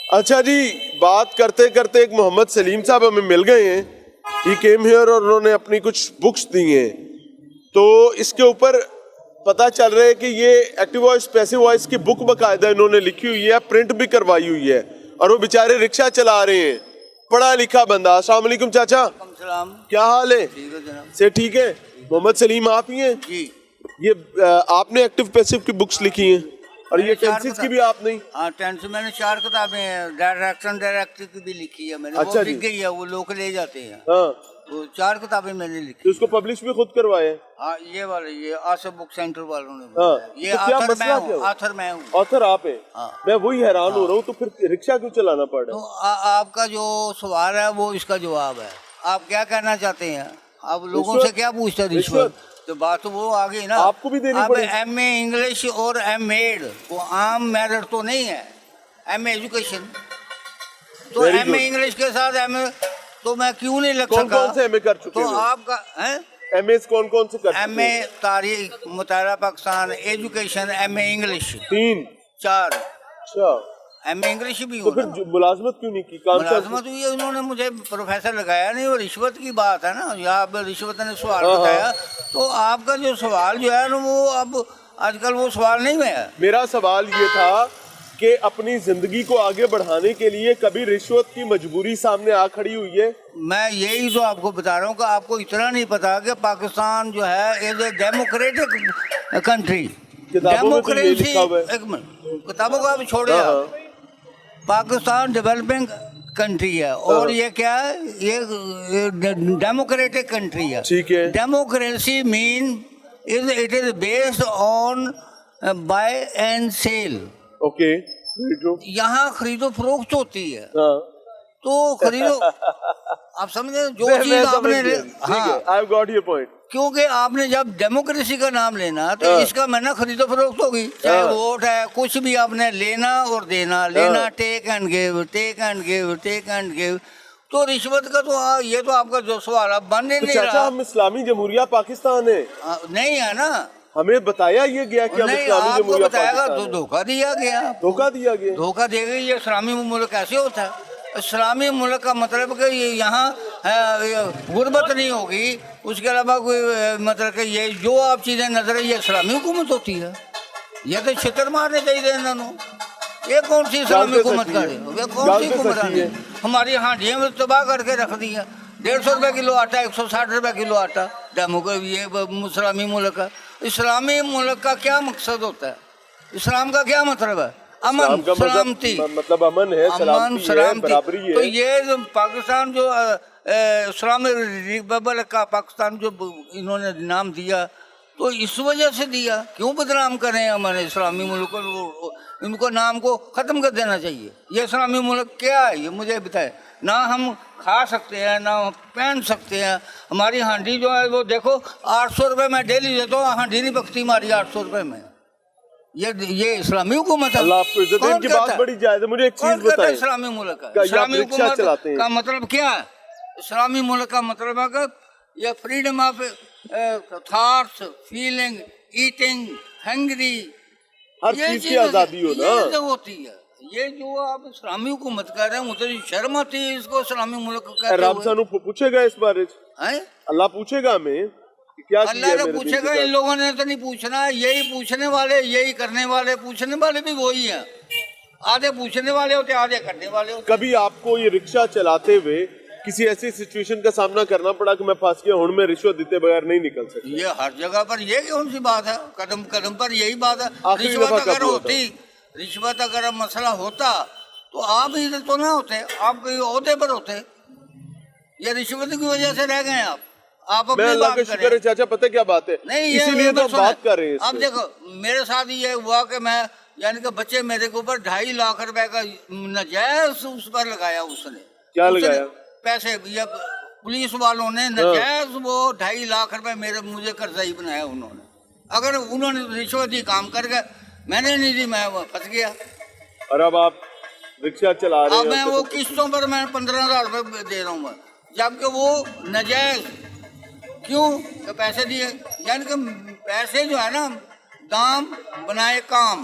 اچھا جی، بات کرتے کرتے ایک محمد سلیم صاحب ہمیں مل گئے ہیں. ہی کیم ہیئر اور انہوں نے اپنی کچھ بکس دی ہیں. تو اس کے اوپر پتا چل رہا ہے کہ یہ ایکٹیو وائس پیسو وائس کی بک باقاعدہ انہوں نے لکھی ہوئی ہے, پرنٹ بھی کروائی ہوئی ہے, اور وہ بیچارے رکشہ چلا رہے ہیں, پڑھا لکھا بندہ. السلام علیکم چاچا, کیا حال ہے؟ سے ٹھیک ہے. محمد سلیم آپ ہی ہیں جی؟ یہ آپ نے ایکٹیو پیسو کی بکس لکھی ہیں, اور یہ ٹینسز کی بھی آپ نے؟ ہاں ٹینس میں نے 4 کتابیں ڈائریکشن ڈائریکٹر کی بھی لکھی ہے میں نے. اچھا وہ جی. لکھ گئی ہے, وہ لوگ لے جاتے ہیں. ہاں, وہ 4 کتابیں میں نے لکھی. تو اس کو پبلش بھی خود کروائے؟ ہاں یہ والے, یہ آصف بک سینٹر والوں نے. ہاں, یہ تو کیا آتھر مسئلہ میں کیا ہوں, ہوا؟ آتھر میں ہوں. آتھر آپ ہیں. ہاں. میں وہی حیران ہو رہا ہوں, تو پھر رکشہ کیوں چلانا پڑ رہا تو ہے؟ آپ کا جو سوال ہے وہ اس کا جواب ہے. آپ کیا کہنا چاہتے ہیں؟ آپ لوگوں سے کیا پوچھتے ہیں؟ رشوت. تو بات تو وہ آگئی نا, آپ کو بھی دینی اب پڑے. ایم اے انگلش اور ایم ایڈ وہ عام میرٹ تو نہیں ہے. ایم اے ایجوکیشن تو ایم اے انگلش کے ساتھ ایم اے تو میں کیوں نہیں لگ کون سکا؟ کون سے ایم اے کر چکے تو ہیں آپ کا ایم اے کون کون سے کر چکے ایم اے تاریخ مطالعہ Pakistan, education, M A English 3. 4. اچھا, ایم اے انگلش بھی تو ہو نا. پھر ملازمت کیوں نہیں کی؟ کام ملازمت ہوئی ہے, انہوں نے مجھے پروفیسر لگایا نہیں. وہ رشوت کی بات ہے نا, یہاں پہ رشوت نے سوال بتایا. تو آپ کا جو سوال جو ہے نا وہ اب آج کل وہ سوال نہیں ہے. میرا سوال یہ تھا کہ اپنی زندگی کو آگے بڑھانے کے لیے کبھی رشوت کی مجبوری سامنے آ کھڑی ہوئی ہے؟ میں یہی تو آپ کو بتا رہا ہوں کہ آپ کو اتنا نہیں پتا کہ پاکستان جو ہے از اے ڈیموکریٹک کنٹری. کتابوں میں تو یہ لکھا ہوا ہے. ایک منٹ, کتابوں کو آپ چھوڑے. آپ پاکستان ڈیولپنگ کنٹری ہے, اور یہ کیا ہے, یہ ڈیموکریٹک کنٹری ہے. ٹھیک ہے. ڈیموکریسی مین it is based on buy and sell. Okay, یہاں خرید و فروخت ہوتی ہے. ہاں, تو خریدو, آپ سمجھے جو چیز آپ نے. ہاں, I've got your point. کیونکہ آپ نے جب ڈیموکریسی کا نام لینا تو اس کا میں نا خرید و فروخت ہوگی. چاہے ووٹ ہے, کچھ بھی آپ نے لینا اور دینا, لینا, take and give, take and give, take and give. تو رشوت کا تو یہ تو آپ کا جو سوال اب بن نہیں چاچا رہا. ہم اسلامی جمہوریہ پاکستان ہے, نہیں ہے نا, ہمیں بتایا یہ گیا کہ ہم نہیں اسلامی آپ کو جمہوریہ بتایا گا تو پاکستان ہے. دھوکہ دیا گیا. دھوکہ دیا گیا. دھوکہ دے گئی. یہ اسلامی ملک ایسے ہوتا ہے. اسلامی ملک کا مطلب کہ یہاں غربت نہیں ہوگی, اس کے علاوہ کوئی مطلب کہ یہ جو آپ چیزیں نظر ہے یہ اسلامی حکومت ہوتی ہے. یہ تو چھتر مارنے چاہیے انہوں نے. یہ کون سی اسلامی حکومت کا ہے؟ یہ کون سی حکومرانی ہے؟ ہماری ہانڈیاں میں تباہ کر کے رکھ دی ہے. 150 روپے کلو آٹا, 160 روپے کلو آٹا. یہ اسلامی ملک ہے. اسلامی ملک کا کیا مقصد ہوتا ہے؟ اسلام کا کیا مطلب ہے؟ امن سلامتی, مطلب امن ہے, سلامتی ہے, برابری ہے. تو یہ پاکستان جو اسلامی ریپبلک کا پاکستان جو انہوں نے نام دیا تو اس وجہ سے دیا. کیوں بدنام کریں ہمارے اسلامی ملک کو؟ ان کو نام کو ختم کر دینا چاہیے. یہ اسلامی ملک کیا ہے یہ مجھے بتائے. نہ ہم کھا سکتے ہیں نہ پہن سکتے ہیں. ہماری ہانڈی جو ہے وہ دیکھو 800 روپے میں ڈیلی دیتا ہوں, ہانڈی نہیں پکتی ہماری 800 روپے میں. یہ اسلامی حکومت ہے. اللہ آپ کو عزت دے. ان کی بات بڑی جائز ہے. مجھے ایک چیز بتائیں, اسلامی ملک ہے. کہ اسلامی حکومت چلاتے ہیں کا مطلب کیا ہے؟ اسلامی ملک کا مطلب ہے کہ یہ freedom of thoughts, feeling, eating, hungry, ہر چیز کی آزادی ہو نا. یہ ہوتی ہے. یہ جو آپ اسلامی حکومت کہہ رہے ہیں مجھے شرم آتی ہے اس کو اسلامی ملک کہتے ہوئے. رب سانو پوچھے گا اس بارے, اللہ پوچھے گا ہمیں کیا کیا اللہ نے پوچھے گا. ان لوگوں نے تو نہیں پوچھنا. یہی پوچھنے والے, یہی کرنے والے, پوچھنے والے بھی وہی ہیں. آدھے پوچھنے والے ہوتے, آدھے کرنے والے ہوتے. کبھی آپ کو یہ رکشہ چلاتے ہوئے کسی ایسی سچویشن کا سامنا کرنا پڑا کہ میں پھنس گیا, ہوں میں رشوت دیتے بغیر نہیں نکل سکتا؟ یہ ہر جگہ پر یہ کون سی بات ہے؟ قدم قدم پر یہی بات ہے. آخری دفعہ کب ہوا تھا؟ رشوت اگر مسئلہ ہوتا تو آپ ادھر تو نہ ہوتے, آپ کہیں عہدے پر ہوتے. یہ رشوت کی وجہ سے رہ گئے آپ میں اللہ کا شکر ہے چاچا, پتہ کیا بات ہے, اسی لیے تو بات کر رہے ہیں. اب دیکھو میرے ساتھ یہ ہوا کہ میں یعنی کہ بچے میرے کے اوپر 2.5 لاکھ روپے کا ناجائز اس پر لگایا. اس نے کیا لگایا؟ پیسے. پولیس والوں نے ناجائز وہ 2.5 لاکھ روپے مجھے قرضائی بنایا انہوں نے. اگر انہوں نے رشوت دی کام کر کے, میں نے نہیں دی, میں پھنس گیا. اور اب آپ رکشہ چلا رہے ہیں. اب میں وہ قسطوں پر میں 15,000 روپے دے رہا ہوں, جبکہ وہ ناجائز. کیوں کہ پیسے دیے, یعنی کہ پیسے جو ہے نا دام بنائے کام.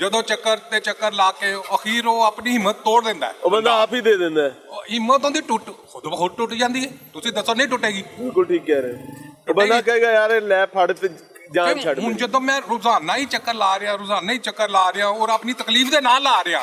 ਜਦੋਂ ਚੱਕਰ ਤੇ ਚੱਕਰ ਲਾ ਕੇ ਅਖੀਰ ਉਹ ਆਪਣੀ ਹਿੰਮਤ ਤੋੜ ਦਿੰਦਾ ਹੈ। ਉਹ ਬੰਦਾ ਆਪ ਹੀ ਦੇ ਦਿੰਦਾ ਹੈ। ਹਿੰਮਤ ਉਹਦੀ ਖੁਦ ਟੁੱਟ ਜਾਂਦੀ ਹੈ। ਤੁਸੀਂ ਦੱਸੋ ਨਹੀਂ ਟੁੱਟੇਗੀ? ਬਿਲਕੁਲ ਠੀਕ ਕਹਿ ਰਹੇ। ਉਹ ਬੰਦਾ ਕਹੇਗਾ ਯਾਰ ਇਹ ਲੈ ਫੜ ਤੇ ਜਾਨ ਛੱਡ। ਹੁਣ ਜਦੋਂ ਮੈਂ ਰੋਜ਼ਾਨਾ ਹੀ ਚੱਕਰ ਲਾ ਰਿਹਾ ਔਰ ਆਪਣੀ ਤਕਲੀਫ ਦੇ ਨਾਲ ਲਾ ਰਿਹਾ,